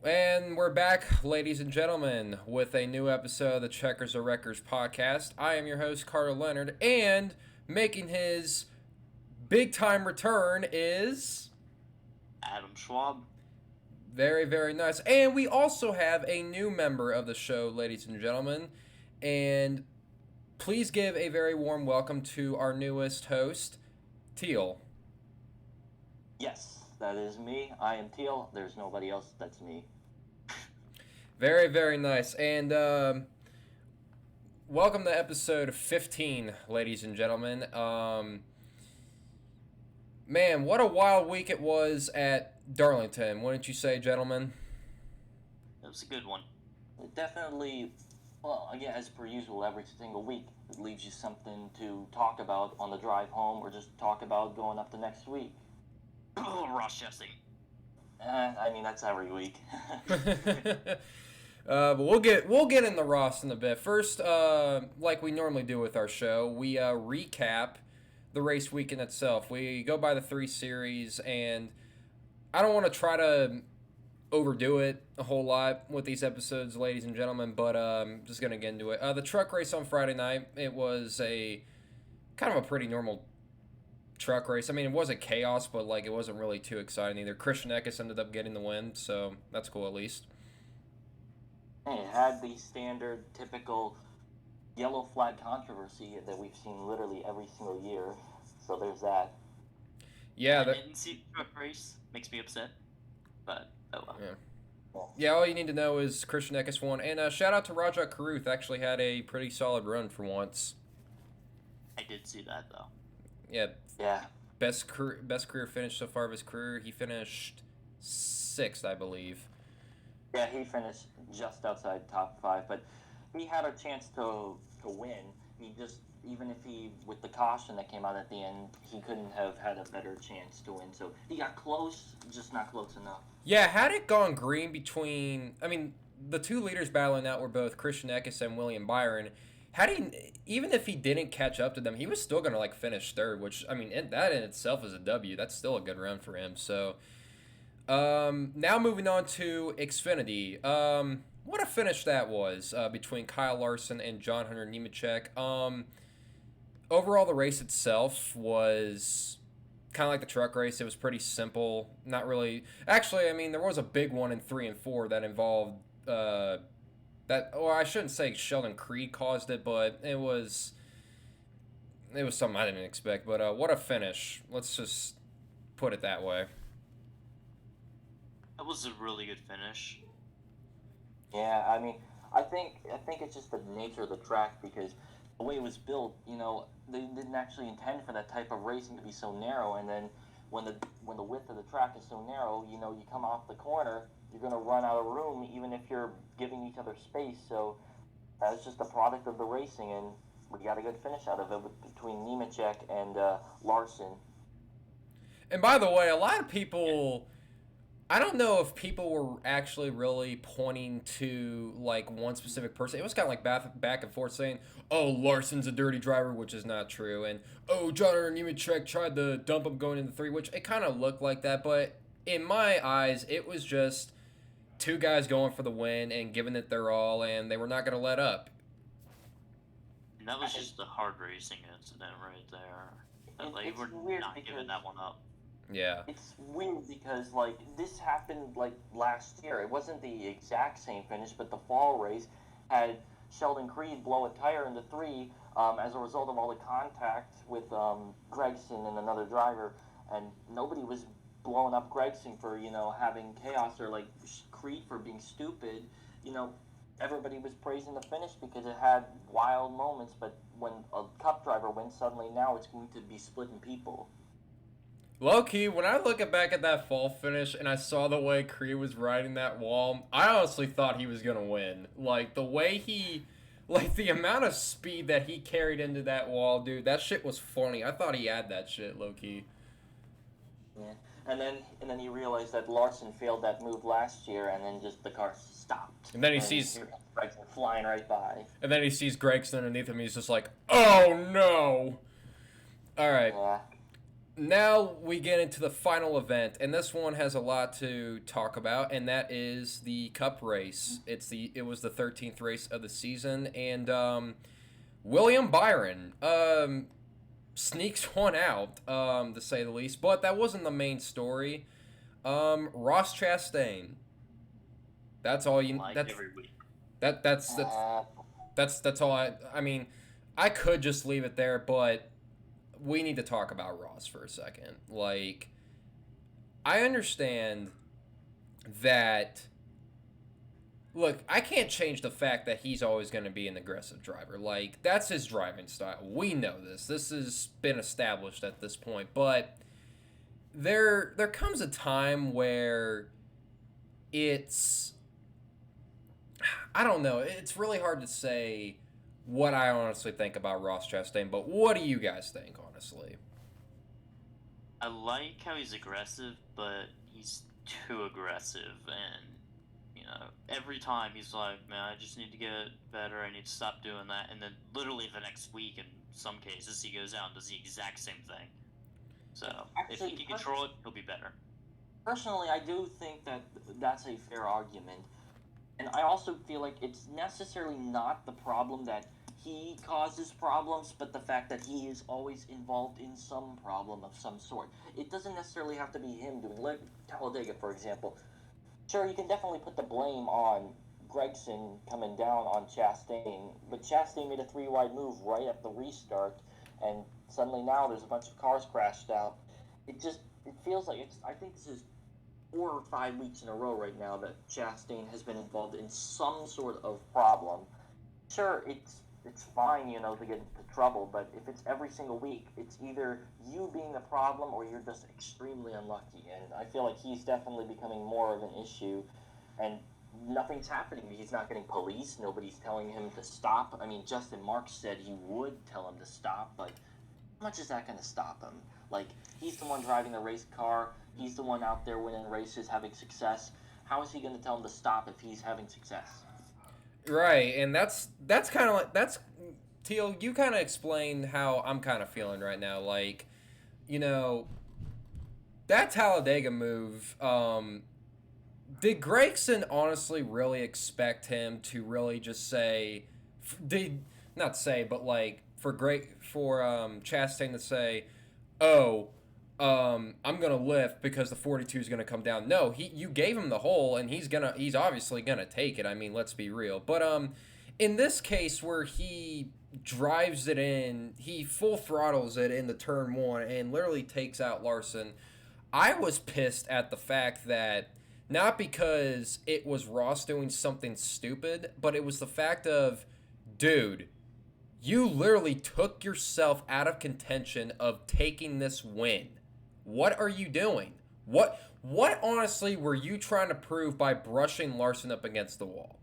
And we're back, ladies and gentlemen, with a new episode of the Checkers or Wreckers podcast. I am your host, Carter Leonard, and making his big time return is. Adam Schwab. Very, very nice. And we also have a new member of the show, ladies and gentlemen. And please give a very warm welcome to our newest host, Theel. Yes, that is me. I am Theel. There's nobody else. That's me. Very, very nice. And welcome to episode 15, ladies and gentlemen. Man, what a wild week it was at Darlington, wouldn't you say, gentlemen? It was a good one. It definitely, well, again, as per usual, every single week, it leaves you something to talk about on the drive home or just talk about going up the next week. Ross Chastain. I mean, that's every week. But we'll get in the Ross in a bit. First, like we normally do with our show, we recap the race weekend itself. We go by the 3 series, and I don't want to try to overdo it a whole lot with these episodes, ladies and gentlemen, but I'm just going to get into it. The truck race on Friday night, it was a kind of a pretty normal truck race. I mean, it wasn't chaos, but like it wasn't really too exciting either. Christian Eckes ended up getting the win, so that's cool at least. It had the standard, typical yellow flag controversy that we've seen literally every single year. So there's that. Yeah, I didn't see the truck race. Makes me upset. But, oh well. Yeah, all you need to know is Christian Eckes won. And shout out to Rajat Caruth. Actually had a pretty solid run for once. I did see that, though. Yeah. Best career finish so far of his career. He finished 6th, I believe. Yeah, he finished just outside top 5, but he had a chance to win. He just, even if he, with the caution that came out at the end, he couldn't have had a better chance to win. So he got close, just not close enough. Yeah, had it gone green between, I mean, the 2 leaders battling out were both Christian Eckes and William Byron. Even if he didn't catch up to them, he was still going to like finish 3rd, which, I mean, that in itself is a W. That's still a good run for him. So, now moving on to Xfinity. What a finish that was between Kyle Larson and John Hunter Nemechek. Overall, the race itself was kind of like the truck race. It was pretty simple. Not really. Actually, I mean, there was a big one in 3 and 4 that involved or I shouldn't say Sheldon Creed caused it, but it was something I didn't expect. But what a finish. Let's just put it that way. That was a really good finish. Yeah, I mean, I think it's just the nature of the track because the way it was built, they didn't actually intend for that type of racing to be so narrow. And then when the width of the track is so narrow, you come off the corner, you're going to run out of room even if you're giving each other space. So that's just a product of the racing, and we got a good finish out of it between Nemechek and Larson. And by the way, a lot of people, I don't know if people were actually really pointing to like one specific person. It was kind of like back and forth saying, "Oh, Larson's a dirty driver," which is not true, and "Oh, John Nemechek tried to dump him going into 3," which it kind of looked like that. But in my eyes, it was just 2 guys going for the win and giving it their all, and they were not going to let up. And that was just a hard racing incident right there. They were not giving that one up. Yeah. It's weird because, this happened, last year. It wasn't the exact same finish, but the fall race had Sheldon Creed blow a tire into 3 as a result of all the contact with Gregson and another driver, and nobody was blowing up Gregson for, having chaos or, Creed for being stupid. Everybody was praising the finish because it had wild moments, but when a Cup driver wins, suddenly now it's going to be splitting people. Low-key, when I look back at that fall finish and I saw the way Creed was riding that wall, I honestly thought he was going to win. Like, the way the amount of speed that he carried into that wall, dude, that shit was funny. I thought he had that shit, low-key. Yeah. And then he realized that Larson failed that move last year, and then just the car stopped. And then he sees Gregson flying right by. And then he sees Gregson underneath him. He's just like, "Oh no!" All right. Yeah. now we get into the final event, and this one has a lot to talk about, and that is the Cup race. It was the 13th race of the season, and William Byron sneaks one out, to say the least. But that wasn't the main story. Ross Chastain. That's all you. Like That's every week. that's all. I mean, I could just leave it there, but we need to talk about Ross for a second. Like, I understand that. Look, I can't change the fact that he's always going to be an aggressive driver. Like, that's his driving style. We know this. This has been established at this point. But there comes a time where it's, I don't know. It's really hard to say what I honestly think about Ross Chastain, but what do you guys think, honestly? I like how he's aggressive, but he's too aggressive, and every time he's like, "Man, I just need to get better. I need to stop doing that." And then literally the next week, in some cases, he goes out and does the exact same thing. So if he can control it, he'll be better. Personally, I do think that that's a fair argument. And I also feel like it's necessarily not the problem that he causes problems, but the fact that he is always involved in some problem of some sort. It doesn't necessarily have to be him doing, like Talladega, for example. Sure, you can definitely put the blame on Gregson coming down on Chastain, but Chastain made a three-wide move right at the restart, and suddenly now there's a bunch of cars crashed out. It feels like I think this is 4 or 5 weeks in a row right now that Chastain has been involved in some sort of problem. Sure, it's fine, to get into trouble, but if it's every single week, it's either you being the problem or you're just extremely unlucky. And I feel like he's definitely becoming more of an issue, and nothing's happening. He's not getting police. Nobody's telling him to stop. I mean, Justin Marks said he would tell him to stop, but how much is that going to stop him? Like, he's the one driving the race car. He's the one out there winning races, having success. How is he going to tell him to stop if he's having success? Right, and that's kind of like Theel. You kind of explained how I'm kind of feeling right now. Like, that Talladega move. Did Gregson honestly really expect him to really just say, not say, but like for Chastain to say, "Oh, I'm gonna lift because the 42 is gonna come down." No, you gave him the hole, and he's obviously gonna take it. I mean, let's be real. But in this case where he drives it in, he full throttles it into turn one and literally takes out Larson. I was pissed at the fact that not because it was Ross doing something stupid, but it was the fact of, dude, you literally took yourself out of contention of taking this win. What are you doing? What honestly were you trying to prove by brushing Larson up against the wall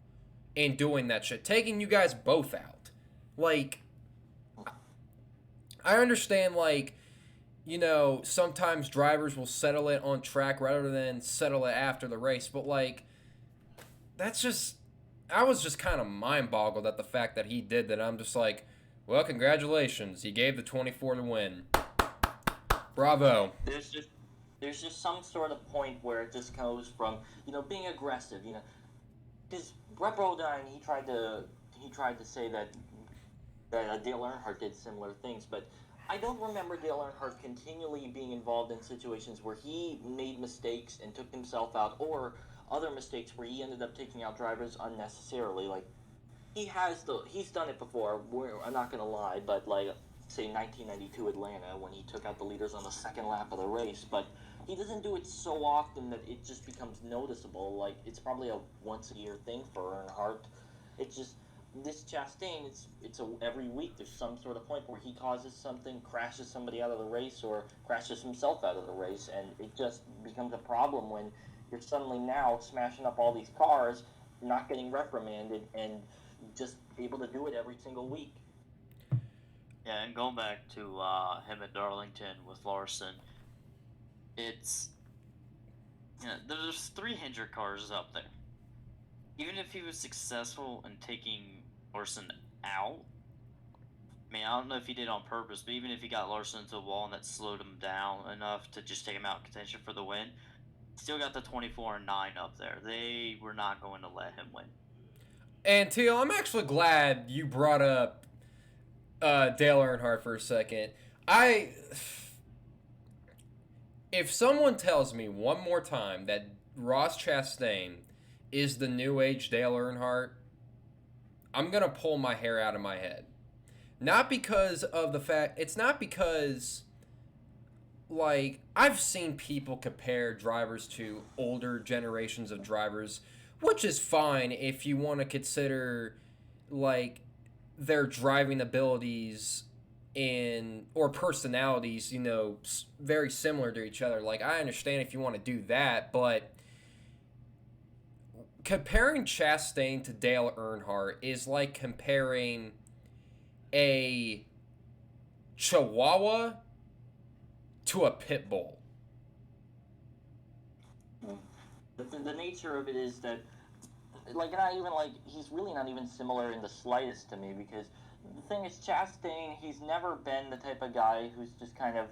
and doing that shit? Taking you guys both out. Like, I understand, like, sometimes drivers will settle it on track rather than settle it after the race, but like, I was just kind of mind boggled at the fact that he did that. I'm just like, well, congratulations. He gave the 24 to win. Bravo. There's just some sort of point where it just goes from, being aggressive, because Brett Brodine, he tried to say that Dale Earnhardt did similar things, but I don't remember Dale Earnhardt continually being involved in situations where he made mistakes and took himself out, or other mistakes where he ended up taking out drivers unnecessarily. Like, he's done it before. I'm not gonna lie, but like, say 1992 Atlanta when he took out the leaders on the second lap of the race, but he doesn't do it so often that it just becomes noticeable. Like, it's probably a once a year thing for Earnhardt. It's just this Chastain, it's every week there's some sort of point where he causes something, crashes somebody out of the race, or crashes himself out of the race, and it just becomes a problem when you're suddenly now smashing up all these cars, not getting reprimanded, and just able to do it every single week. Yeah, and going back to him at Darlington with Larson, it's there's 3 Hendrick cars up there. Even if he was successful in taking Larson out, I mean, I don't know if he did on purpose, but even if he got Larson into a wall and that slowed him down enough to just take him out of contention for the win, still got the 24-9 up there. They were not going to let him win. And Theel, I'm actually glad you brought up Dale Earnhardt for a second. If someone tells me one more time that Ross Chastain is the new age Dale Earnhardt, I'm gonna pull my hair out of my head. Not because of the fact, it's not because, like, I've seen people compare drivers to older generations of drivers, which is fine if you want to consider, like, their driving abilities or personalities, very similar to each other. Like, I understand if you want to do that, but comparing Chastain to Dale Earnhardt is like comparing a Chihuahua to a pit bull. The nature of it is that, like, not even, like, he's really not even similar in the slightest to me, because the thing is, Chastain, he's never been the type of guy who's just kind of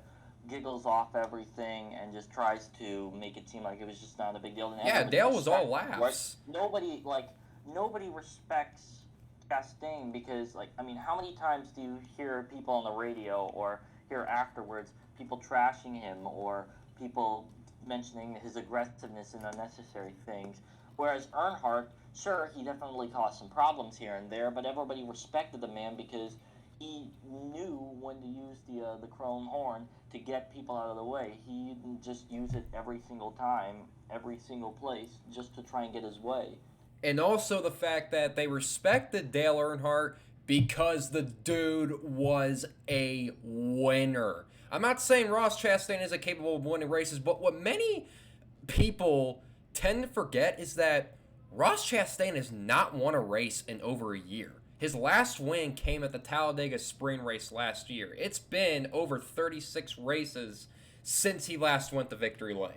giggles off everything and just tries to make it seem like it was just not a big deal. And Yeah, Dale was all laughs. Right? Nobody respects Chastain because, like, I mean, how many times do you hear people on the radio or hear afterwards people trashing him or people mentioning his aggressiveness and unnecessary things? Whereas Earnhardt, sure, he definitely caused some problems here and there, but everybody respected the man because he knew when to use the chrome horn to get people out of the way. He didn't just use it every single time, every single place, just to try and get his way. And also the fact that they respected Dale Earnhardt because the dude was a winner. I'm not saying Ross Chastain isn't capable of winning races, but what many people tend to forget is that Ross Chastain has not won a race in over a year. His last win came at the Talladega Spring Race last year. It's been over 36 races since he last went to victory lane.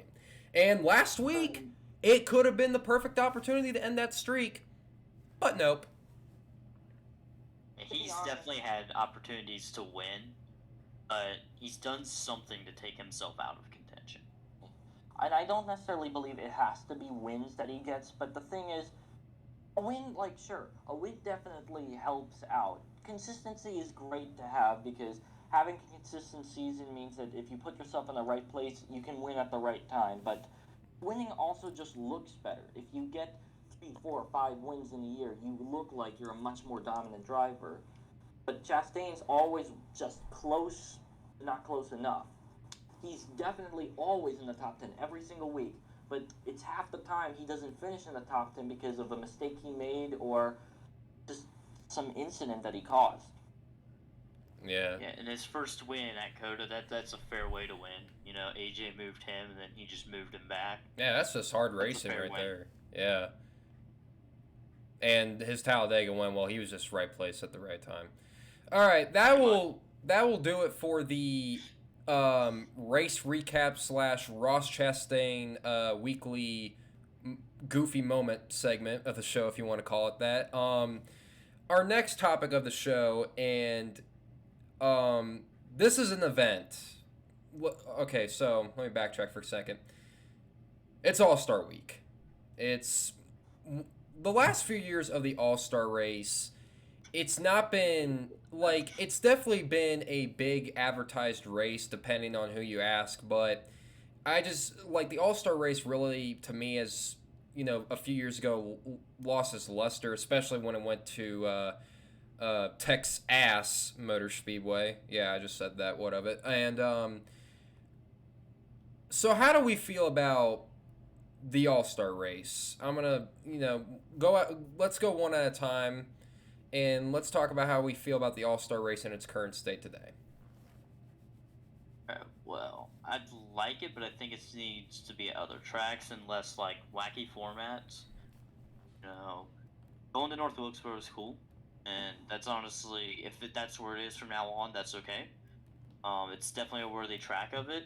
And last week, it could have been the perfect opportunity to end that streak, but nope. He's definitely had opportunities to win, but he's done something to take himself out of contention. And I don't necessarily believe it has to be wins that he gets, but the thing is, a win, like, sure, a win definitely helps out. Consistency is great to have because having a consistent season means that if you put yourself in the right place, you can win at the right time. But winning also just looks better. If you get 3, 4, 5 wins in a year, you look like you're a much more dominant driver. But Chastain's always just close, not close enough. He's definitely always in the top 10 every single week, but it's half the time he doesn't finish in the top 10 because of a mistake he made or just some incident that he caused. Yeah. Yeah, and his first win at Coda, that's a fair way to win. You know, AJ moved him, and then he just moved him back. Yeah, that's just hard racing right there. Yeah. And his Talladega win, well, he was just right place at the right time. All right, that will do it for the race recap / Ross Chastain weekly goofy moment segment of the show, if you want to call it that. Our next topic of the show, and this is an event. Okay, so let me backtrack for a second. It's All-Star Week. It's the last few years of the All-Star race. It's not been, like, it's definitely been a big advertised race depending on who you ask, but I just, like, the All-Star race really, to me, as, a few years ago, lost its luster, especially when it went to Texas Motor Speedway. Yeah, I just said that, what of it. And, so how do we feel about the All-Star race? I'm going to, go out, let's go one at a time. And let's talk about how we feel about the All-Star race in its current state today. Well, I'd like it, but I think it needs to be at other tracks and less, like, wacky formats. Going to North Wilkesboro is cool, and that's honestly, if that's where it is from now on, that's okay. It's definitely a worthy track of it,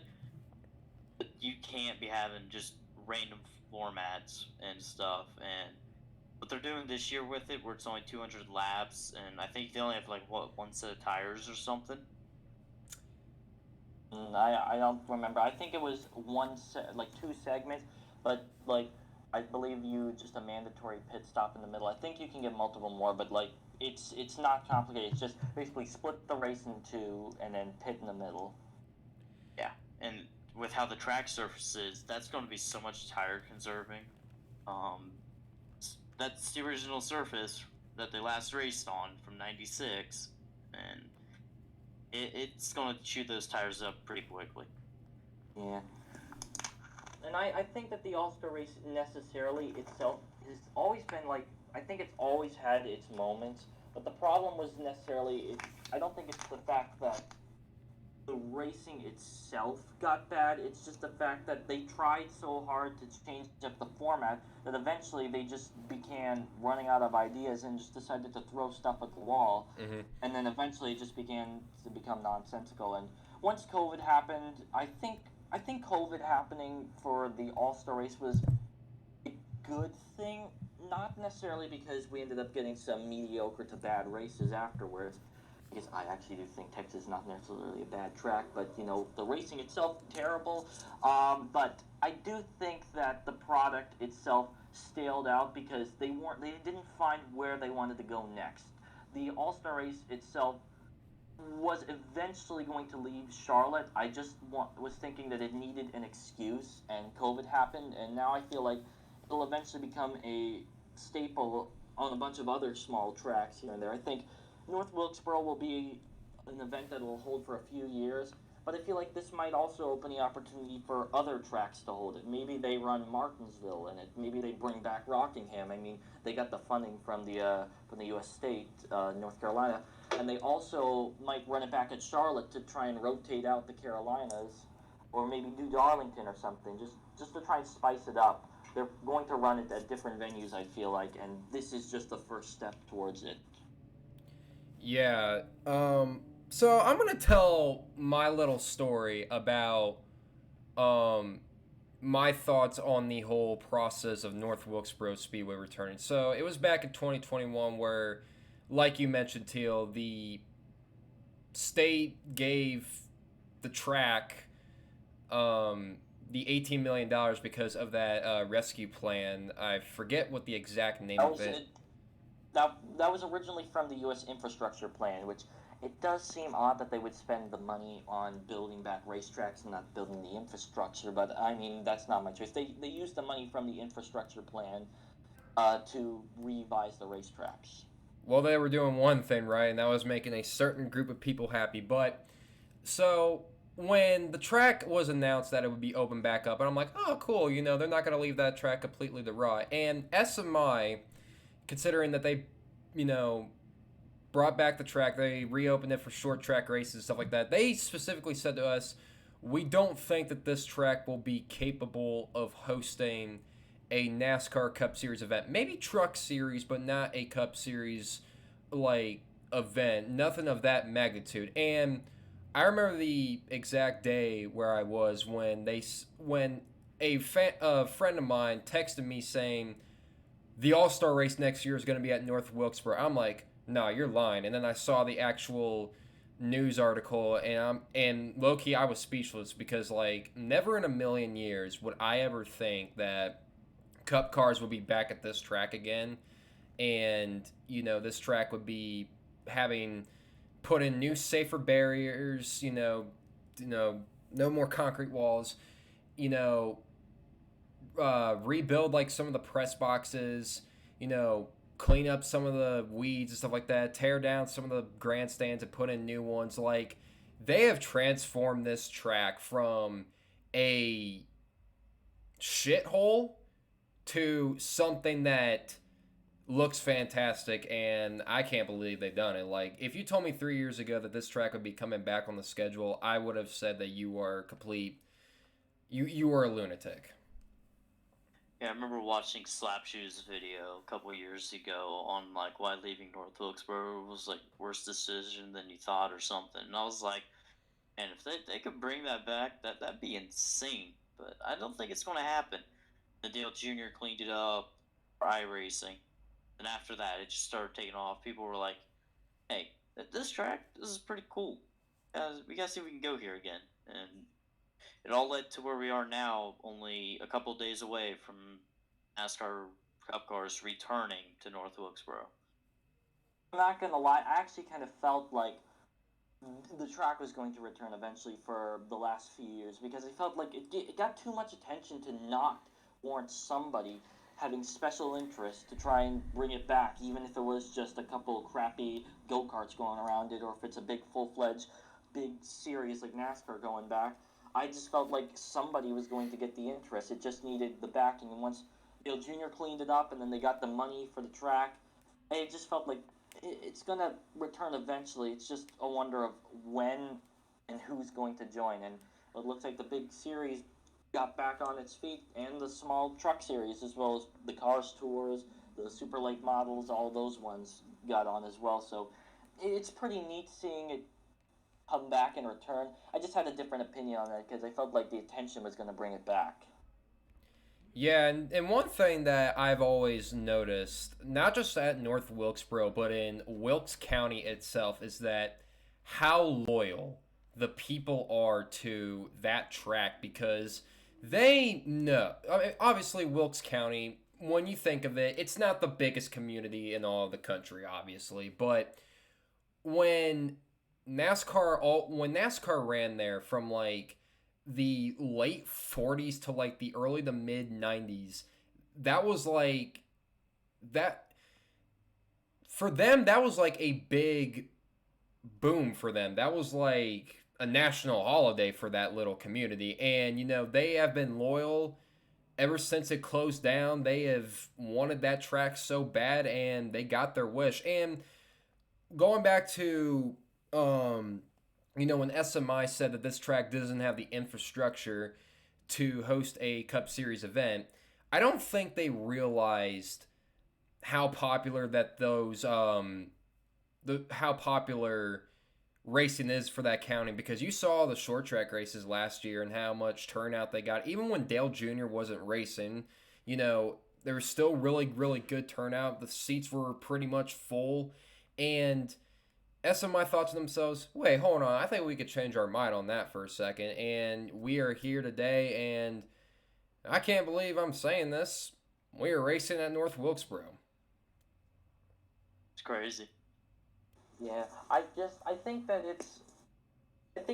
but you can't be having just random formats and stuff, and what they're doing this year with it, where it's only 200 laps, and I think they only have like what, one set of tires or something. I don't remember. I think it was like two segments, but like I believe you just a mandatory pit stop in the middle. I think you can get multiple more, but like it's not complicated. It's just basically split the race in two and then pit in the middle. Yeah, and with how the track surface is, that's going to be so much tire conserving. Um, that's the original surface that they last raced on from '96, and it's going to chew those tires up pretty quickly. Yeah. And I think that the All Star race necessarily itself has always been like I think it's always had its moments, but the problem was necessarily I don't think it's the fact that the racing itself got bad. It's just the fact that they tried so hard to change up the format that eventually they just began running out of ideas and just decided to throw stuff at the wall. Mm-hmm. And then eventually it just began to become nonsensical. And once COVID happened, I think COVID happening for the All Star race was a good thing. Not necessarily because we ended up getting some mediocre to bad races afterwards, because I actually do think Texas is not necessarily a bad track, but you know the racing itself terrible. But I do think that the product itself staled out because they didn't find where they wanted to go next. The All Star race itself was eventually going to leave Charlotte. I just was thinking that it needed an excuse, and COVID happened, and now I feel like it'll eventually become a staple on a bunch of other small tracks here and there. I think North Wilkesboro will be an event that will hold for a few years, but I feel like this might also open the opportunity for other tracks to hold it. Maybe they run Martinsville in it. Maybe they bring back Rockingham. I mean, they got the funding from the U.S. state, North Carolina, and they also might run it back at Charlotte to try and rotate out the Carolinas, or maybe do Darlington or something, just to try and spice it up. They're going to run it at different venues, I feel like, and this is just the first step towards it. Yeah. So I'm gonna tell my little story about um my thoughts on the whole process of North Wilkesboro Speedway returning. So it was back in 2021 where, like you mentioned, Teal, the state gave the track the $18 million because of that rescue plan. I forget what the exact name That of was it. it. That was originally from the U.S. infrastructure plan, which it does seem odd that they would spend the money on building back racetracks and not building the infrastructure. But I mean, that's not my choice. They used the money from the infrastructure plan to revise the racetracks. Well, they were doing one thing right, and that was making a certain group of people happy. But so when the track was announced that it would be open back up, and I'm like, oh, cool, they're not going to leave that track completely to rot. And SMI, considering that they, you know, brought back the track, they reopened it for short track races and stuff like that. They specifically said to us, we don't think that this track will be capable of hosting a NASCAR Cup Series event. Maybe Truck Series, but not a Cup Series like event. Nothing of that magnitude. And I remember the exact day where I was when a friend of mine texted me saying the All Star race next year is going to be at North Wilkesboro. I'm like, no, you're lying. And then I saw the actual news article, and low key I was speechless because like never in a million years would I ever think that Cup cars would be back at this track again, and this track would be having put in new safer barriers. No more concrete walls. Rebuild like some of the press boxes, clean up some of the weeds and stuff like that, tear down some of the grandstands and put in new ones. Like, they have transformed this track from a shithole to something that looks fantastic, and I can't believe they've done it. Like, if you told me 3 years ago that this track would be coming back on the schedule, I would have said that you are you were a lunatic. Yeah, I remember watching Slapshoe's video a couple years ago on like why leaving North Wilkesboro was like worst decision than you thought or something. And I was like, man, if they could bring that back, that'd be insane. But I don't think it's going to happen. The Dale Jr. cleaned it up for iRacing. And after that, it just started taking off. People were like, "Hey, this track, this is pretty cool. We gotta see if we can go here again." And it all led to where we are now, only a couple days away from NASCAR Cup cars returning to North Wilkesboro. I'm not gonna lie, I actually kind of felt like the track was going to return eventually for the last few years because I felt like it got too much attention to not warrant somebody having special interest to try and bring it back, even if it was just a couple crappy go karts going around it, or if it's a big full fledged big series like NASCAR going back. I just felt like somebody was going to get the interest. It just needed the backing, and once Dale Jr. cleaned it up, and then they got the money for the track, it just felt like it's gonna return eventually. It's just a wonder of when and who's going to join. And it looks like the big series got back on its feet, and the small truck series, as well as the Cars Tours, the Super Late models, all those ones got on as well. So it's pretty neat seeing it come back and return. I just had a different opinion on that because I felt like the attention was going to bring it back. Yeah, and one thing that I've always noticed, not just at North Wilkesboro, but in Wilkes County itself, is that how loyal the people are to that track because they know. I mean, obviously, Wilkes County, when you think of it, it's not the biggest community in all of the country, obviously, but when when NASCAR ran there from like the late 40s to like the early to mid 90s, that was like that for them, that was like a big boom for them. That was like a national holiday for that little community, and they have been loyal ever since it closed down. They have wanted that track so bad, and they got their wish. And going back to when SMI said that this track doesn't have the infrastructure to host a Cup Series event, I don't think they realized how popular that those how popular racing is for that county, because you saw the short track races last year and how much turnout they got. Even when Dale Jr. wasn't racing, there was still really, really good turnout. The seats were pretty much full, and SMI thought to themselves, wait, hold on, I think we could change our mind on that for a second. And we are here today, and I can't believe I'm saying this. We are racing at North Wilkesboro. It's crazy. Yeah, I think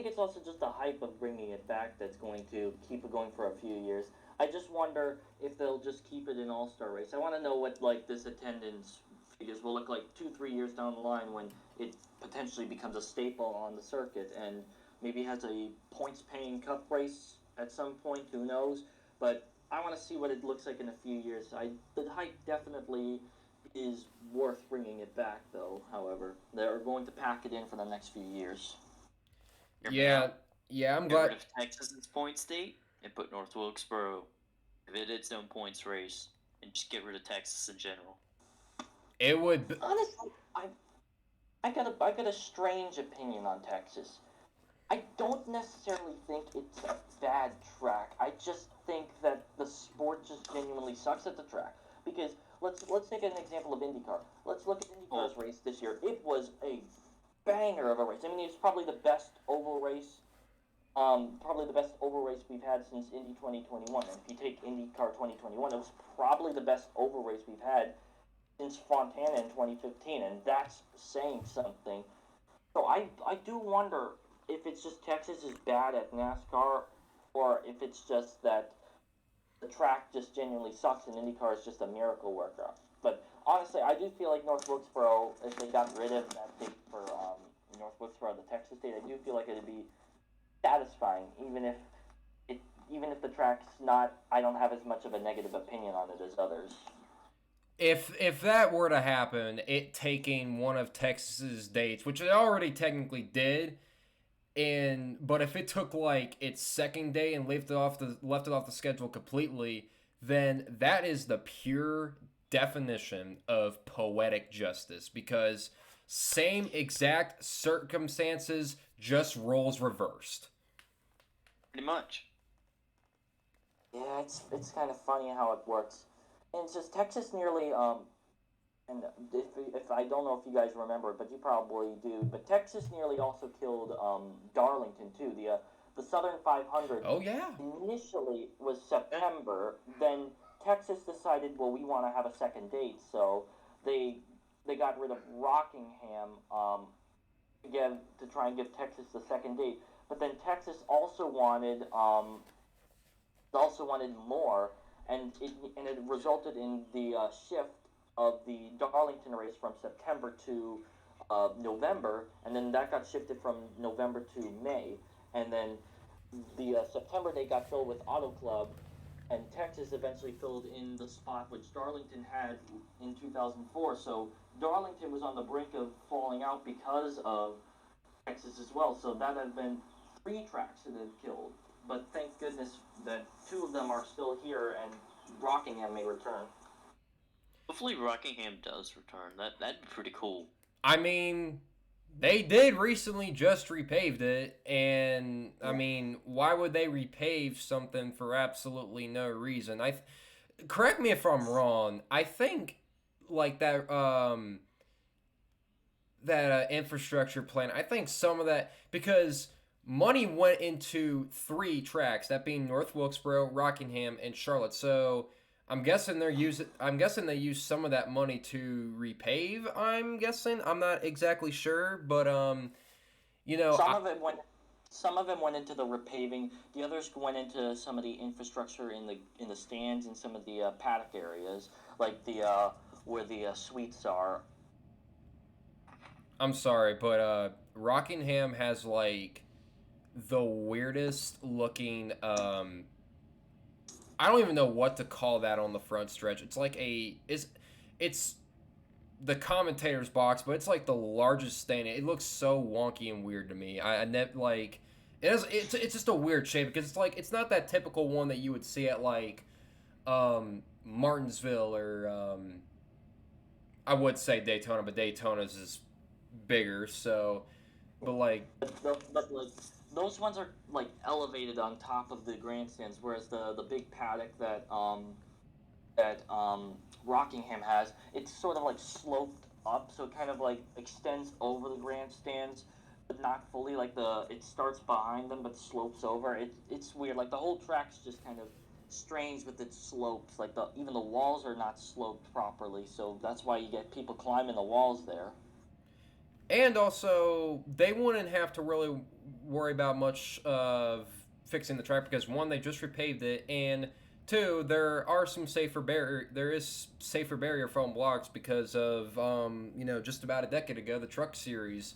it's also just the hype of bringing it back that's going to keep it going for a few years. I just wonder if they'll just keep it an all-star race. I want to know what like this attendance figures will look like 2-3 years down the line when it potentially becomes a staple on the circuit and maybe has a points-paying cup race at some point. Who knows? But I want to see what it looks like in a few years. The hype definitely is worth bringing it back, though. However, they're going to pack it in for the next few years. Yeah, yeah, I'm Get glad. rid of Texas's point state and put North Wilkesboro, give it its own points race, and just get rid of Texas in general. It would. Honestly, I got a strange opinion on Texas. I don't necessarily think it's a bad track. I just think that the sport just genuinely sucks at the track. Because let's take an example of IndyCar. Let's look at IndyCar's race this year. It was a banger of a race. I mean, it was probably the best oval race. Probably the best oval race we've had since Indy 2021. And if you take IndyCar 2021, it was probably the best oval race we've had since Fontana in 2015, and that's saying something. So I do wonder if it's just Texas is bad at NASCAR, or if it's just that the track just genuinely sucks and IndyCar is just a miracle worker. But honestly, I do feel like North Wilkesboro, if they got rid of that date for North Wilkesboro, the Texas date, I do feel like it'd be satisfying, it even if the track's not. I don't have as much of a negative opinion on it as others. If that were to happen, it taking one of Texas's dates, which it already technically did, but if it took like its second day and left it off the schedule completely, then that is the pure definition of poetic justice, because same exact circumstances, just roles reversed. Pretty much. Yeah, it's kind of funny how it works. And it's just Texas nearly and if I don't know if you guys remember, but you probably do, but Texas nearly also killed Darlington too. The Southern 500 Oh yeah. initially was September. Then Texas decided, well, we want to have a second date, so they they got rid of Rockingham again to try and give Texas the second date. But then Texas also wanted more, and it resulted in the shift of the Darlington race from September to November, and then that got shifted from November to May, and then the September date got filled with Auto Club, and Texas eventually filled in the spot which Darlington had in 2004. So Darlington was on the brink of falling out because of Texas as well. So that had been three tracks that had killed. But thank goodness that two of them are still here, and Rockingham may return. Hopefully Rockingham does return. That'd be pretty cool. I mean, they did recently just repaved it, and I mean, why would they repave something for absolutely no reason? Correct me if I'm wrong. I think like that infrastructure plan. I think some of that because money went into three tracks, that being North Wilkesboro, Rockingham, and Charlotte. So I'm guessing they use some of that money to repave. I'm guessing. I'm not exactly sure, but Some of it went into the repaving. The others went into some of the infrastructure in the stands and some of the paddock areas, like the where the suites are. I'm sorry, but Rockingham has like the weirdest looking. I don't even know what to call that on the front stretch. It's like it's the commentator's box, but it's like the largest stand. It looks so wonky and weird to me. I never like it's just a weird shape because it's not that typical one that you would see at like Martinsville or I would say Daytona, but Daytona's is bigger. So, but like But like those ones are like elevated on top of the grandstands, whereas the big paddock that Rockingham has, it's sort of like sloped up, so it kind of like extends over the grandstands, but not fully. Like it starts behind them, but slopes over. It's weird. Like the whole track's just kind of strange with its slopes. Like even the walls are not sloped properly, so that's why you get people climbing the walls there. and also they wouldn't have to really worry about much of fixing the track because one, they just repaved it, and two, there is safer barrier foam blocks because of just about a decade ago the Truck Series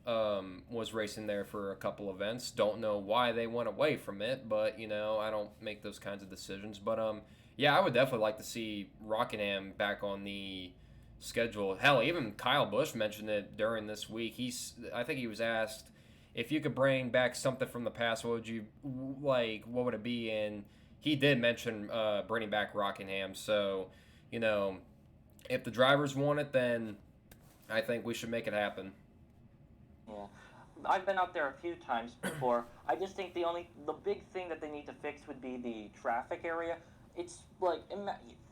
was racing there for a couple events. Don't know why they went away from it, but I don't make those kinds of decisions. But yeah, I would definitely like to see Rockingham back on the schedule. Hell, even Kyle Busch mentioned it during this week. I think he was asked if you could bring back something from the past, what would you like? What would it be? And he did mention bringing back Rockingham. So, if the drivers want it, then I think we should make it happen. Yeah. I've been out there a few times before. I just think the big thing that they need to fix would be the traffic area. It's like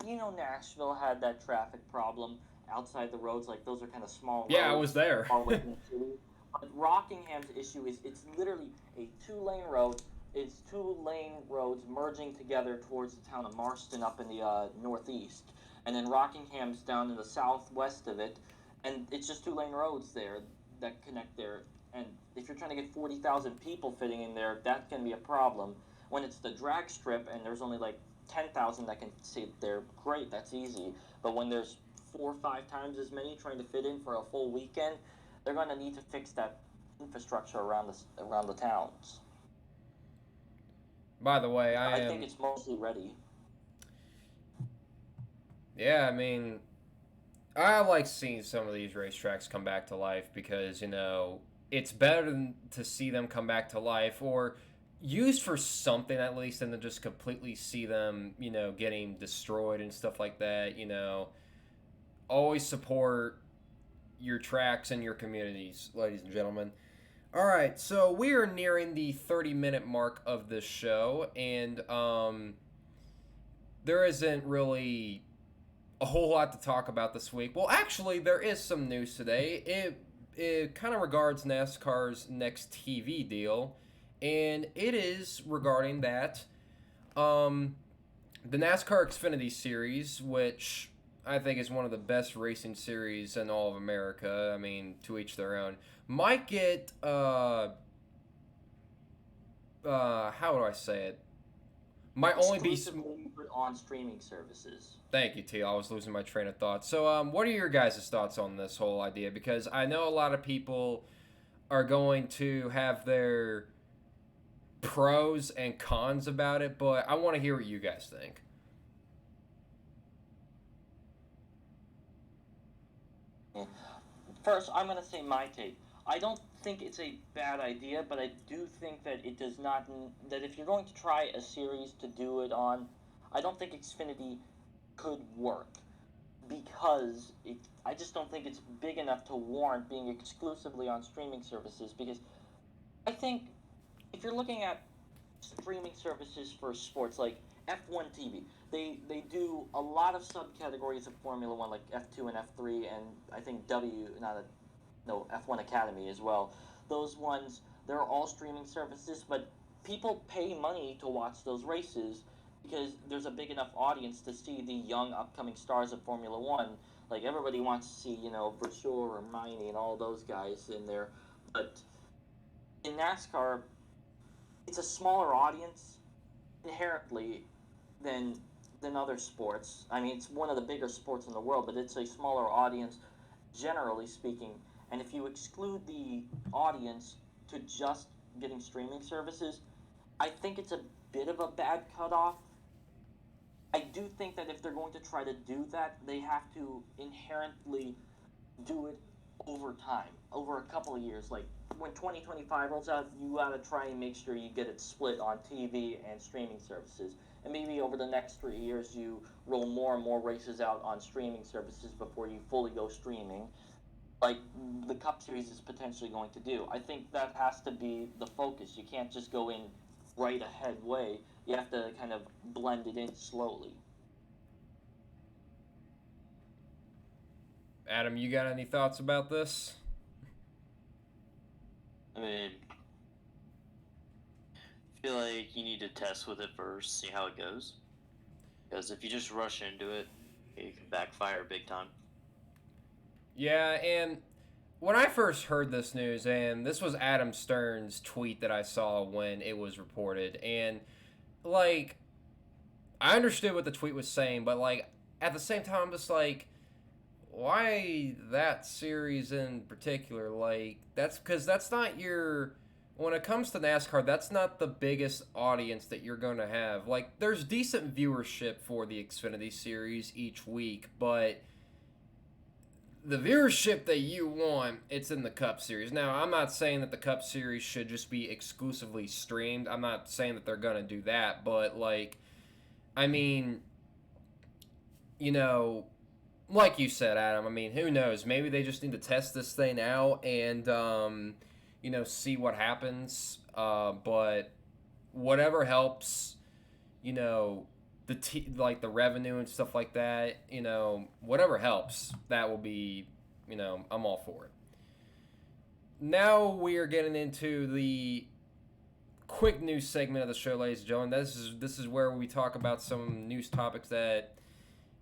Nashville had that traffic problem outside the roads. Like those are kind of small roads. Yeah, I was there. Far away from the city. But Rockingham's issue is it's literally a two-lane road. It's two-lane roads merging together towards the town of Marston up in the northeast, and then Rockingham's down in the southwest of it, and it's just two-lane roads there that connect there. And if you're trying to get 40,000 people fitting in there, that's going to be a problem. When it's the drag strip and there's only like 10,000 that can sit there, great, that's easy. But when there's 4 or 5 times as many trying to fit in for a full weekend, they're going to need to fix that infrastructure around the towns. By the way, I think it's mostly ready. Yeah, I mean, I like seeing some of these racetracks come back to life because, it's better to see them come back to life or used for something at least than to just completely see them, getting destroyed and stuff like that. Always support your tracks and your communities, ladies and gentlemen. All right, so we are nearing the 30-minute mark of this show, and there isn't really a whole lot to talk about this week. Well, actually, there is some news today. It kind of regards NASCAR's next TV deal, and it is regarding that the NASCAR Xfinity Series, which I think is one of the best racing series in all of America. I mean, to each their own. Might get how do I say it? Might only be Exclusively on streaming services. Thank you, T. I was losing my train of thought. So, what are your guys' thoughts on this whole idea? Because I know a lot of people are going to have their pros and cons about it, but I want to hear what you guys think. First, I'm going to say my take. I don't think it's a bad idea, but I do think that it does not. That if you're going to try a series to do it on, I don't think Xfinity could work because I just don't think it's big enough to warrant being exclusively on streaming services. Because I think if you're looking at streaming services for sports like F1 TV, they do a lot of subcategories of Formula One like F2 and F3, and I think F1 Academy as well. Those ones, they're all streaming services, but people pay money to watch those races because there's a big enough audience to see the young upcoming stars of Formula One. Like everybody wants to see, Bradshaw or Miney and all those guys in there. But in NASCAR, it's a smaller audience inherently than other sports. I mean, it's one of the bigger sports in the world, but it's a smaller audience generally speaking. And if you exclude the audience to just getting streaming services, I think it's a bit of a bad cutoff. I do think that if they're going to try to do that, they have to inherently do it over time, over a couple of years. Like when 2025 rolls out, you got to try and make sure you get it split on TV and streaming services. And maybe over the next 3 years, you roll more and more races out on streaming services before you fully go streaming, like the Cup Series is potentially going to do. I think that has to be the focus. You can't just go in right ahead way. You have to kind of blend it in slowly. Adam, you got any thoughts about this? I mean, I feel like you need to test with it first, see how it goes. Because if you just rush into it, it can backfire big time. Yeah, and when I first heard this news, and this was Adam Stern's tweet that I saw when it was reported, and, like, I understood what the tweet was saying, but, like, at the same time, I'm just like, why that series in particular? Like, that's because that's not your. When it comes to NASCAR, that's not the biggest audience that you're going to have. Like, there's decent viewership for the Xfinity Series each week, but the viewership that you want, it's in the Cup Series. Now, I'm not saying that the Cup Series should just be exclusively streamed. I'm not saying that they're going to do that, but, like, I mean, like you said, Adam, I mean, who knows? Maybe they just need to test this thing out and, see what happens. But whatever helps, the revenue and stuff like that, whatever helps, that will be, I'm all for it. Now we are getting into the quick news segment of the show, ladies and gentlemen. This is where we talk about some news topics that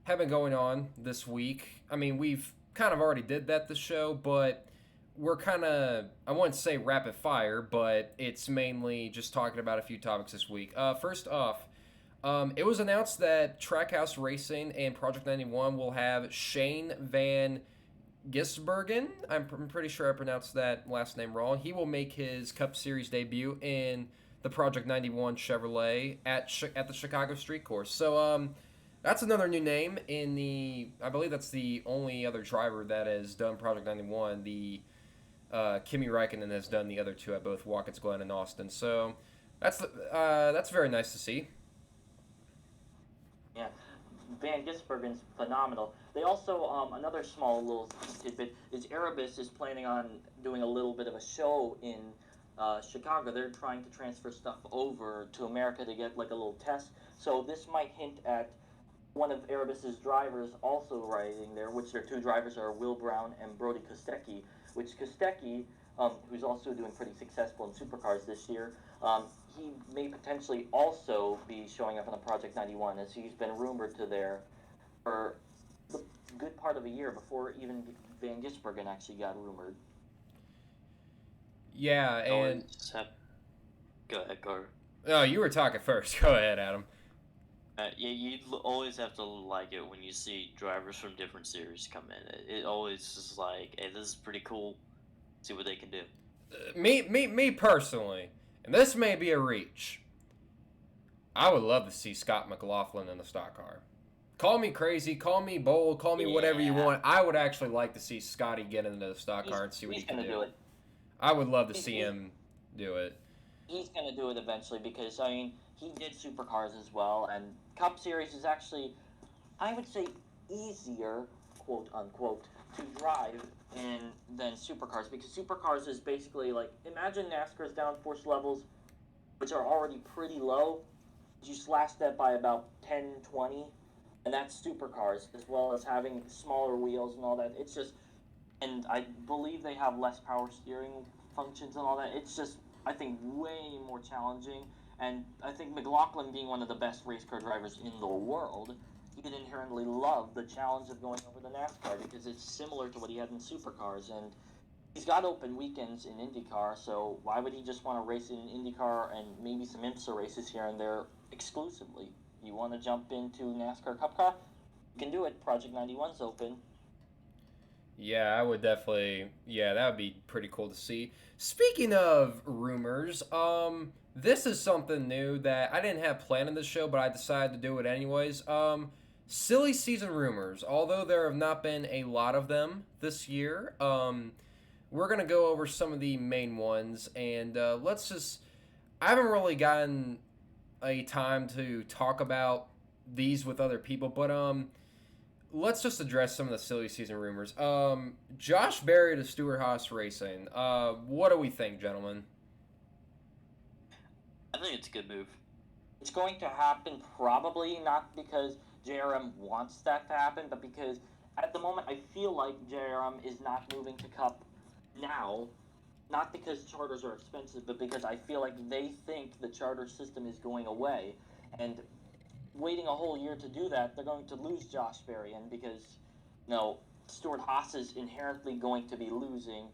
have been going on this week. I mean, we've kind of already did that this show, but we're kind of, I wouldn't say rapid fire, but it's mainly just talking about a few topics this week. First off, it was announced that Trackhouse Racing and Project 91 will have Shane Van Gisbergen. I'm pretty sure I pronounced that last name wrong. He will make his Cup Series debut in the Project 91 Chevrolet at the Chicago Street Course. So, that's another new name I believe that's the only other driver that has done Project 91. The Kimi Räikkönen has done the other two at both Watkins Glen and Austin. So that's very nice to see. Yeah, Van Gisbergen's phenomenal. They also, another small little tidbit is Erebus is planning on doing a little bit of a show in Chicago. They're trying to transfer stuff over to America to get like a little test. So this might hint at one of Erebus's drivers also riding there, which their two drivers are Will Brown and Brody Kostecki, which Kostecki, who's also doing pretty successful in supercars this year, he may potentially also be showing up on the Project 91, as he's been rumored to there for the good part of a year before even Van Gisbergen actually got rumored. Yeah, and... Go ahead, Carter. Oh, you were talking first. Go ahead, Adam. Yeah, you always have to like it when you see drivers from different series come in. It always is like, hey, this is pretty cool. See what they can do. Me personally, and this may be a reach, I would love to see Scott McLaughlin in the stock car. Call me crazy, call me bold, call me whatever you want. I would actually like to see Scotty get into the stock car and see what he can do. I would love to see him do it. He's going to do it eventually because, I mean, he did supercars as well, and Cup Series is actually, I would say, easier, quote unquote, to drive than supercars, because supercars is basically like, imagine NASCAR's downforce levels, which are already pretty low. You slash that by about 10, 20, and that's supercars, as well as having smaller wheels and all that. It's just, and I believe they have less power steering functions and all that. It's just, I think, way more challenging. And I think McLaughlin, being one of the best race car drivers in the world, he would inherently love the challenge of going over the NASCAR because it's similar to what he had in supercars. And he's got open weekends in IndyCar, so why would he just want to race in IndyCar and maybe some IMSA races here and there exclusively? You want to jump into NASCAR Cup Car? You can do it. Project 91's open. Yeah, I would definitely. Yeah, that would be pretty cool to see. Speaking of rumors, this is something new that I didn't have planned in this show, but I decided to do it anyways. Silly season rumors. Although there have not been a lot of them this year, we're gonna go over some of the main ones, and let's just. I haven't really gotten a time to talk about these with other people, but let's just address some of the silly season rumors. Josh Berry to Stewart-Haas Racing. What do we think, gentlemen? I think it's a good move. It's going to happen probably not because JRM wants that to happen, but because at the moment I feel like JRM is not moving to Cup now, not because charters are expensive, but because I feel like they think the charter system is going away, and waiting a whole year to do that, they're going to lose Josh Berry, and because, Stewart-Haas is inherently going to be losing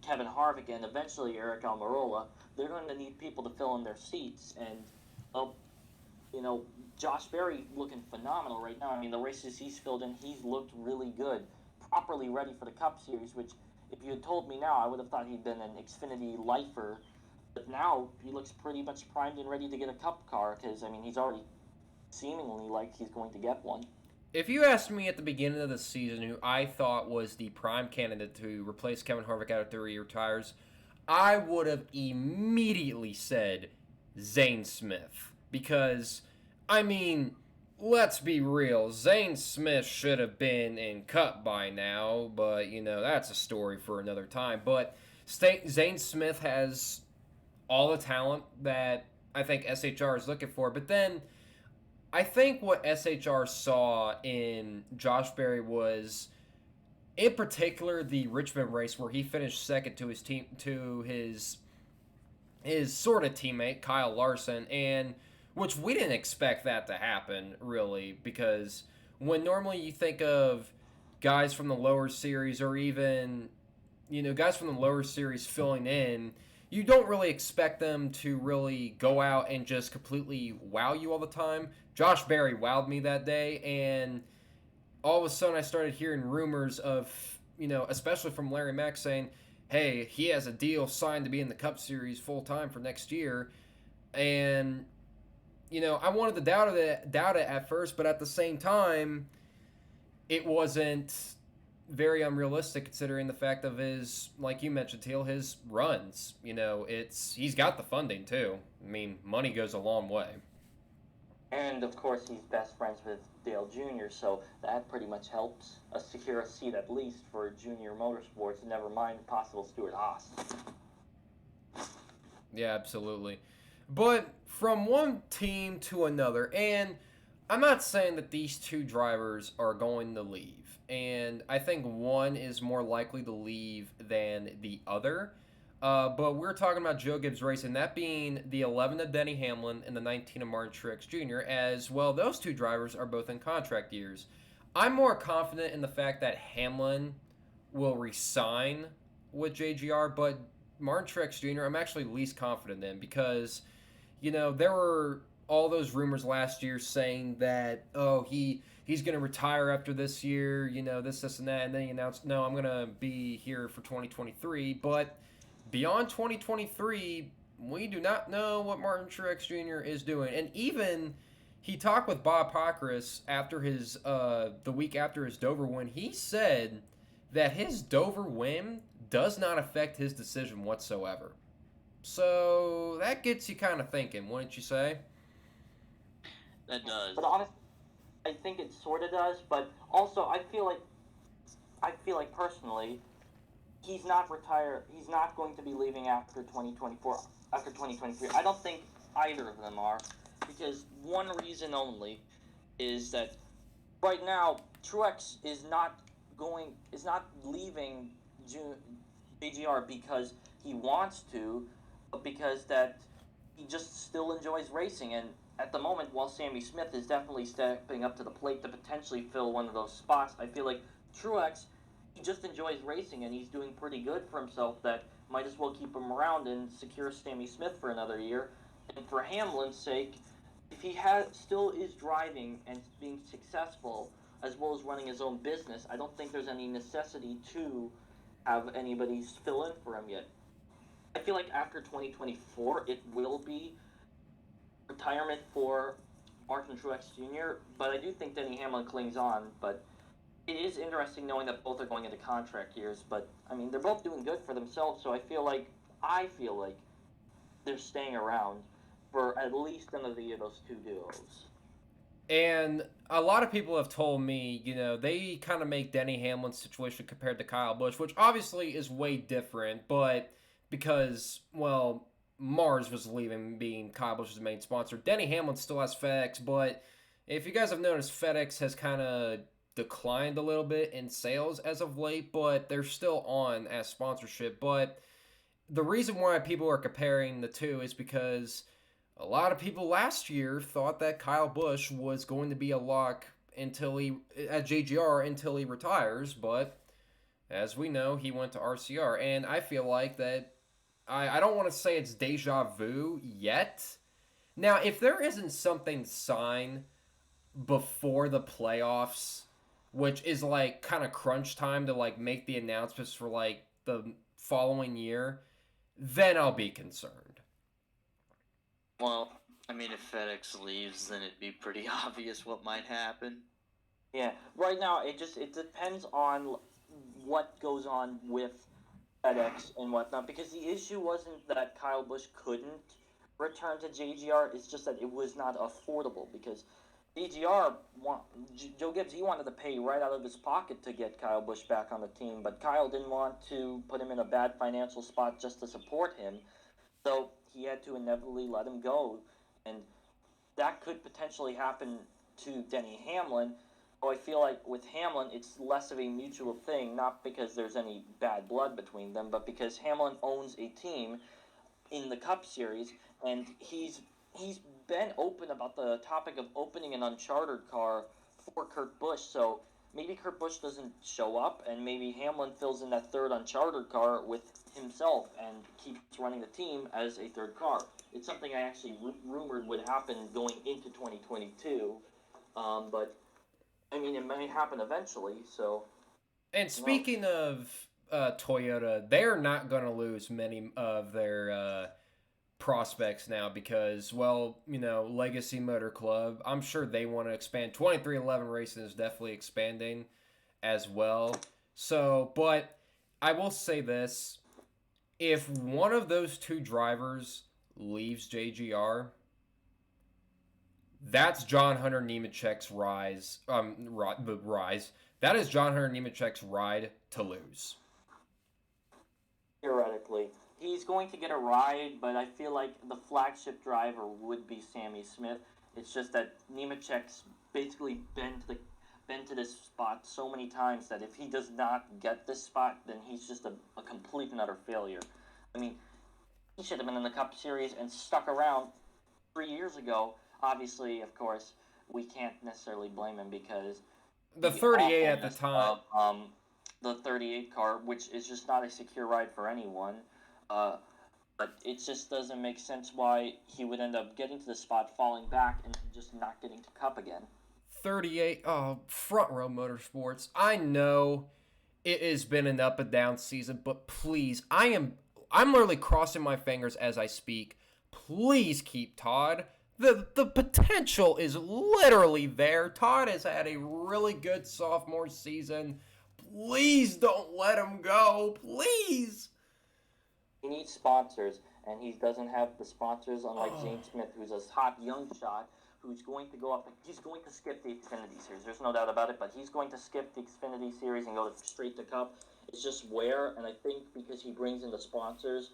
Kevin Harvick and eventually Eric Almirola, they're going to need people to fill in their seats, and, Josh Berry looking phenomenal right now. I mean, the races he's filled in, he's looked really good, properly ready for the Cup Series, which, if you had told me now, I would have thought he'd been an Xfinity lifer, but now he looks pretty much primed and ready to get a Cup car, because, I mean, he's already seemingly like he's going to get one. If you asked me at the beginning of the season who I thought was the prime candidate to replace Kevin Harvick after he retires, I would have immediately said Zane Smith. Because, I mean, let's be real. Zane Smith should have been in Cup by now, but, that's a story for another time. But Zane Smith has all the talent that I think SHR is looking for. But then I think what SHR saw in Josh Berry was, in particular, the Richmond race where he finished second to his team, to his sort of teammate Kyle Larson, and which we didn't expect that to happen really, because when normally you think of guys from the lower series or even guys from the lower series filling in, you don't really expect them to really go out and just completely wow you all the time. Josh Berry wowed me that day, and all of a sudden I started hearing rumors of, especially from Larry Mack saying, hey, he has a deal signed to be in the Cup Series full-time for next year. And, I wanted to doubt it at first, but at the same time, it wasn't very unrealistic considering the fact of his, like you mentioned, Theel, his runs. He's got the funding too. I mean, money goes a long way. And, of course, he's best friends with Dale Jr., so that pretty much helps us secure a seat at least for Junior Motorsports, never mind possible Stewart-Haas. Yeah, absolutely. But from one team to another, and I'm not saying that these two drivers are going to leave, and I think one is more likely to leave than the other. But we're talking about Joe Gibbs Racing, that being the 11 of Denny Hamlin and the 19 of Martin Truex Jr., as well, those two drivers are both in contract years. I'm more confident in the fact that Hamlin will resign with JGR, but Martin Truex Jr., I'm actually least confident in because, there were all those rumors last year saying that, oh, he's going to retire after this year, this, and that, and then he announced, no, I'm going to be here for 2023. But beyond 2023, we do not know what Martin Truex Jr. is doing. And even he talked with Bob Pockrass after the week after his Dover win. He said that his Dover win does not affect his decision whatsoever. So that gets you kind of thinking, wouldn't you say? That does. But honestly, I think it sort of does. But also, I feel like personally, he's not retired. He's not going to be leaving after 2024. After 2023, I don't think either of them are, because one reason only is that right now Truex is not leaving JGR because he wants to, but because that he just still enjoys racing. And at the moment, while Sammy Smith is definitely stepping up to the plate to potentially fill one of those spots, I feel like Truex, he just enjoys racing and he's doing pretty good for himself, that might as well keep him around and secure Sammy Smith for another year. And for Hamlin's sake, if he still is driving and being successful as well as running his own business, I don't think there's any necessity to have anybody fill in for him yet. I feel like after 2024, it will be retirement for Martin Truex Jr., but I do think Denny Hamlin clings on. But it is interesting knowing that both are going into contract years. But I mean, they're both doing good for themselves, so I feel like they're staying around for at least another year, those two duos. And a lot of people have told me, they kind of make Denny Hamlin's situation compared to Kyle Busch, which obviously is way different, but because, well, Mars was leaving, being Kyle Busch's main sponsor. Denny Hamlin still has FedEx, but if you guys have noticed, FedEx has kind of declined a little bit in sales as of late, but they're still on as sponsorship. But the reason why people are comparing the two is because a lot of people last year thought that Kyle Busch was going to be a lock at JGR until he retires, but as we know, he went to RCR, and I feel like that I don't want to say it's deja vu yet. Now, if there isn't something signed before the playoffs, which is like kind of crunch time to like make the announcements for like the following year, then I'll be concerned. Well, I mean, if FedEx leaves, then it'd be pretty obvious what might happen. Yeah, right now it depends on what goes on with FedEx and whatnot, because the issue wasn't that Kyle Busch couldn't return to JGR, it's just that it was not affordable, because Joe Gibbs, he wanted to pay right out of his pocket to get Kyle Busch back on the team, but Kyle didn't want to put him in a bad financial spot just to support him, so he had to inevitably let him go, and that could potentially happen to Denny Hamlin. So I feel like with Hamlin, it's less of a mutual thing, not because there's any bad blood between them, but because Hamlin owns a team in the Cup Series, and he's been open about the topic of opening an unchartered car for Kurt Busch. So maybe Kurt Busch doesn't show up, and maybe Hamlin fills in that third unchartered car with himself and keeps running the team as a third car. It's something I actually rumored would happen going into 2022, but I mean, it may happen eventually, so... And speaking of Toyota, they're not going to lose many of their prospects now because, well, Legacy Motor Club, I'm sure they want to expand. 2311 Racing is definitely expanding as well. So, but I will say this. If one of those two drivers leaves JGR... that's John Hunter Nemechek's rise. That is John Hunter Nemechek's ride to lose. Theoretically. He's going to get a ride, but I feel like the flagship driver would be Sammy Smith. It's just that Nemechek's basically been to this spot so many times that if he does not get this spot, then he's just a complete and utter failure. I mean, he should have been in the Cup Series and stuck around 3 years ago. Obviously, of course, we can't necessarily blame him because The 38 at the awfulness time. of the 38 car, which is just not a secure ride for anyone. But it just doesn't make sense why he would end up getting to the spot, falling back, and just not getting to Cup again. 38. Oh, Front Row Motorsports. I know it has been an up and down season, but please, I'm literally crossing my fingers as I speak. Please keep Todd. The potential is literally there. Todd has had a really good sophomore season. Please don't let him go. Please. He needs sponsors, and he doesn't have the sponsors, unlike James Smith, who's a hot young shot, who's going to go up. He's going to skip the Xfinity Series. There's no doubt about it, but he's going to skip the Xfinity Series and go straight to Cup. It's just where, and I think because he brings in the sponsors,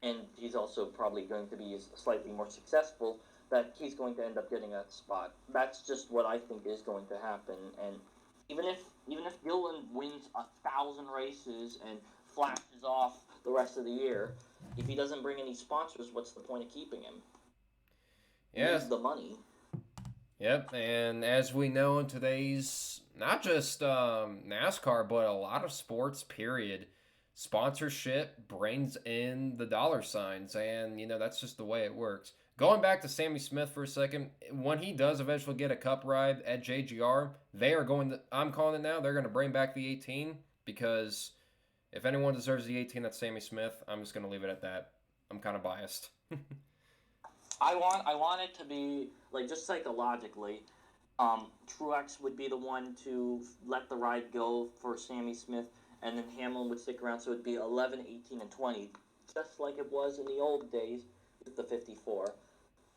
and he's also probably going to be slightly more successful, that he's going to end up getting a spot. That's just what I think is going to happen. And even if Gillen wins 1,000 races and flashes off the rest of the year, if he doesn't bring any sponsors, what's the point of keeping him? Yes. The money. Yep, and as we know in today's, not just NASCAR, but a lot of sports, period, sponsorship brings in the dollar signs, and, that's just the way it works. Going back to Sammy Smith for a second, when he does eventually get a Cup ride at JGR, they are going to, I'm calling it now, they're going to bring back the 18, because if anyone deserves the 18, that's Sammy Smith. I'm just going to leave it at that. I'm kind of biased. I want it to be, just psychologically, Truex would be the one to let the ride go for Sammy Smith, and then Hamlin would stick around, so it would be 11, 18, and 20, just like it was in the old days with the 54.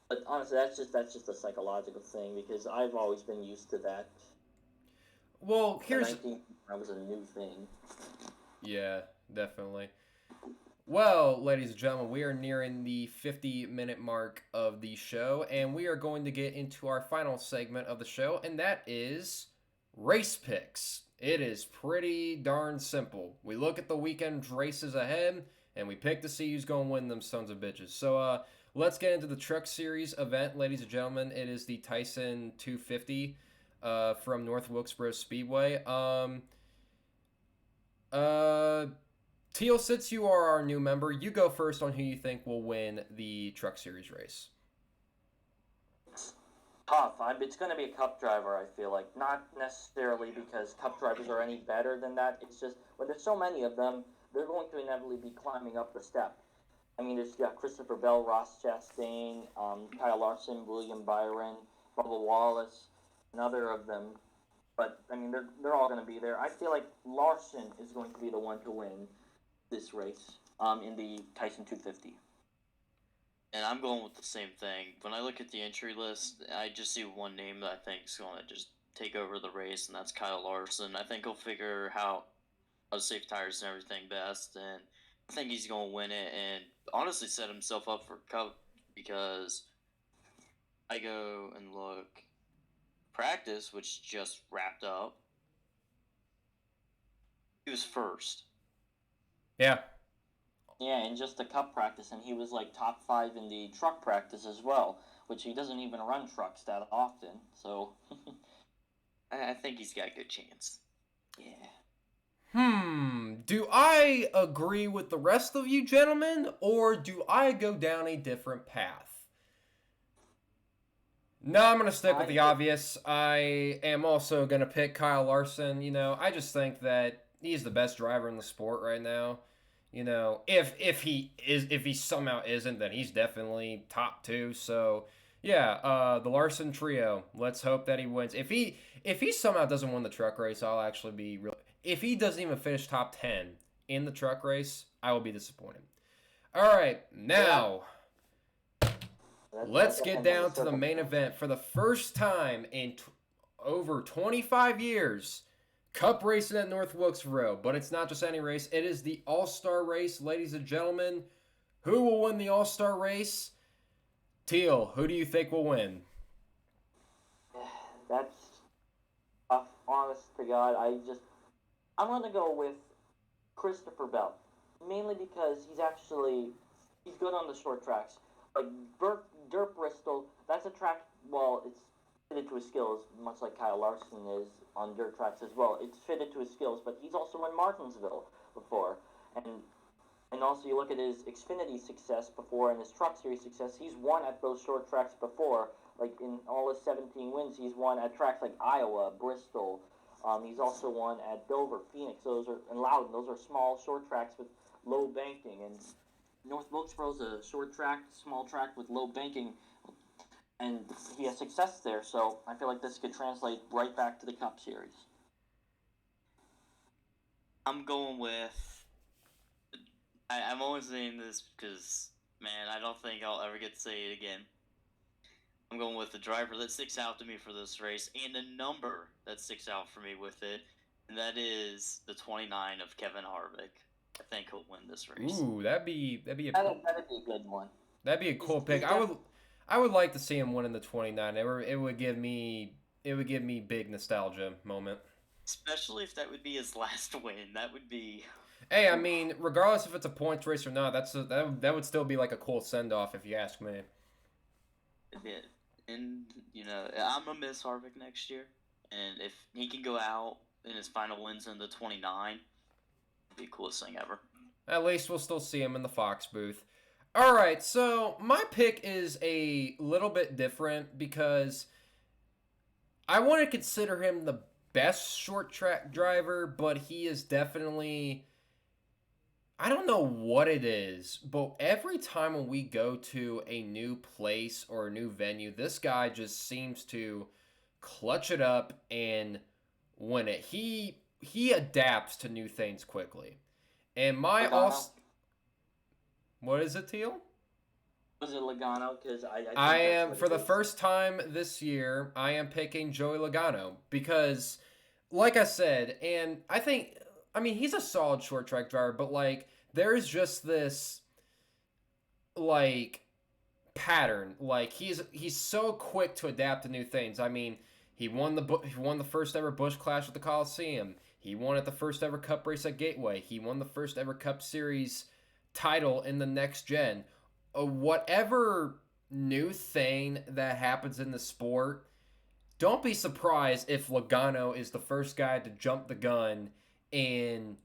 But honestly, that's just a psychological thing, because I've always been used to that. Well, here's... That was a new thing. Yeah, definitely. Well, ladies and gentlemen, we are nearing the 50-minute mark of the show, and we are going to get into our final segment of the show, and that is race picks. It is pretty darn simple. We look at the weekend races ahead, and we pick to see who's going to win them sons of bitches. So, let's get into the Truck Series event, ladies and gentlemen. It is the Tyson 250 from North Wilkesboro Speedway. Theel, since you are our new member, you go first on who you think will win the Truck Series race. Tough. It's going to be a Cup driver, I feel like. Not necessarily because Cup drivers are any better than that. It's just, when there's so many of them, they're going to inevitably be climbing up the step. I mean, there's got Christopher Bell, Ross Chastain, Kyle Larson, William Byron, Bubba Wallace, another of them. But, I mean, they're all going to be there. I feel like Larson is going to be the one to win this race in the Tyson 250. And I'm going with the same thing. When I look at the entry list, I just see one name that I think is going to just take over the race, and that's Kyle Larson. I think he'll figure how to save tires and everything best, and I think he's going to win it and honestly set himself up for Cup, because I go and look practice, which just wrapped up. He was first. Yeah. Yeah, in just the Cup practice, and he was top 5 in the truck practice as well, which he doesn't even run trucks that often, so... I think he's got a good chance. Yeah. Do I agree with the rest of you gentlemen, or do I go down a different path? No, I'm going to stick with the obvious. I am also going to pick Kyle Larson. I just think that he's the best driver in the sport right now. If he somehow isn't, then he's definitely top 2. So, yeah, the Larson trio. Let's hope that he wins. If he somehow doesn't win the truck race, I'll actually be real. If he doesn't even finish top 10 in the truck race, I will be disappointed. All right, now... Let's get down to the main event. For the first time in over 25 years, Cup racing at North Wilkesboro. But it's not just any race. It is the All-Star race, ladies and gentlemen. Who will win the All-Star race? Theel, who do you think will win? That's honest to God. I'm gonna go with Christopher Bell, mainly because he's good on the short tracks. Like Dirt Bristol, that's a track. Well, it's fitted to his skills, much like Kyle Larson is on dirt tracks as well. It's fitted to his skills, but he's also won Martinsville before, and also you look at his Xfinity success before and his Truck Series success. He's won at those short tracks before. Like in all his 17 wins, he's won at tracks like Iowa, Bristol. He's also won at Dover, Phoenix, and Loudon. Those are small, short tracks with low banking. And North Wilkesboro is a short track, small track with low banking, and he has success there. So I feel like this could translate right back to the Cup Series. I'm going with. I'm always saying this because, man, I don't think I'll ever get to say it again. I'm going with the driver that sticks out to me for this race and the number that sticks out for me with it, and that is the 29 of Kevin Harvick. I think he'll win this race. Ooh, that'd be a That'd be a good one. That'd be a cool pick. I would like to see him win in the 29. It would give me big nostalgia moment. Especially if that would be his last win. That would be. Hey, I mean, regardless if it's a points race or not, that would still be like a cool send off if you ask me. Yeah. And, I'm going to miss Harvick next year. And if he can go out in his final wins in the 29, it'd be the coolest thing ever. At least we'll still see him in the Fox booth. All right, so my pick is a little bit different because I want to consider him the best short track driver, but he is definitely... I don't know what it is, but every time when we go to a new place or a new venue, this guy just seems to clutch it up and win it. He adapts to new things quickly. And my also... What is it, Theel? Was it Logano? Because I am, for the first time this year, I am picking Joey Logano because, like I said, and I mean, he's a solid short track driver, but like, there's just this like pattern. Like he's so quick to adapt to new things. I mean, he won the first ever Busch Clash at the Coliseum. He won at the first ever Cup race at Gateway. He won the first ever Cup Series title in the next gen. Whatever new thing that happens in the sport, don't be surprised if Logano is the first guy to jump the gun and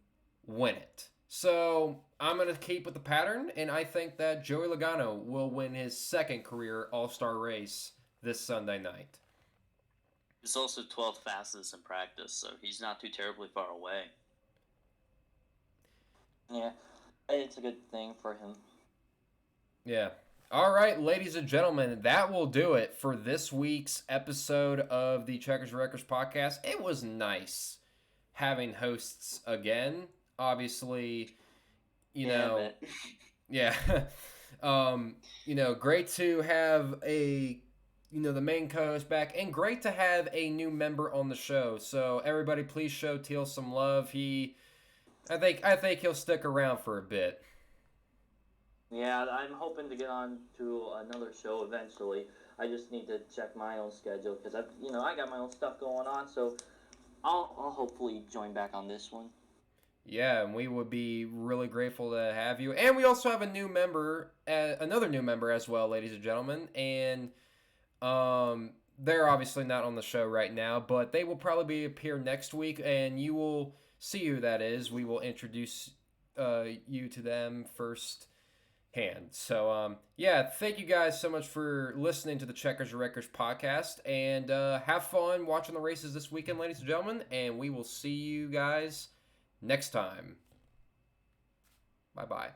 win it. So I'm going to keep with the pattern, and I think that Joey Logano will win his second career All-Star race this Sunday night. He's also 12th fastest in practice, so he's not too terribly far away. Yeah, it's a good thing for him. Yeah. All right, ladies and gentlemen, that will do it for this week's episode of the Checkers Wreckers podcast. It was nice having hosts again. Obviously, yeah, great to have the main co-host back, and great to have a new member on the show. So everybody, please show Theel some love. I think he'll stick around for a bit. Yeah, I'm hoping to get on to another show eventually. I just need to check my own schedule because I got my own stuff going on. So I'll hopefully join back on this one. Yeah, and we would be really grateful to have you. And we also have another new member as well, ladies and gentlemen. And they're obviously not on the show right now, but they will probably appear next week, and you will see who that is. We will introduce you to them first hand. So, thank you guys so much for listening to the Checkers Wreckers podcast, and have fun watching the races this weekend, ladies and gentlemen, and we will see you guys next time. Bye-bye.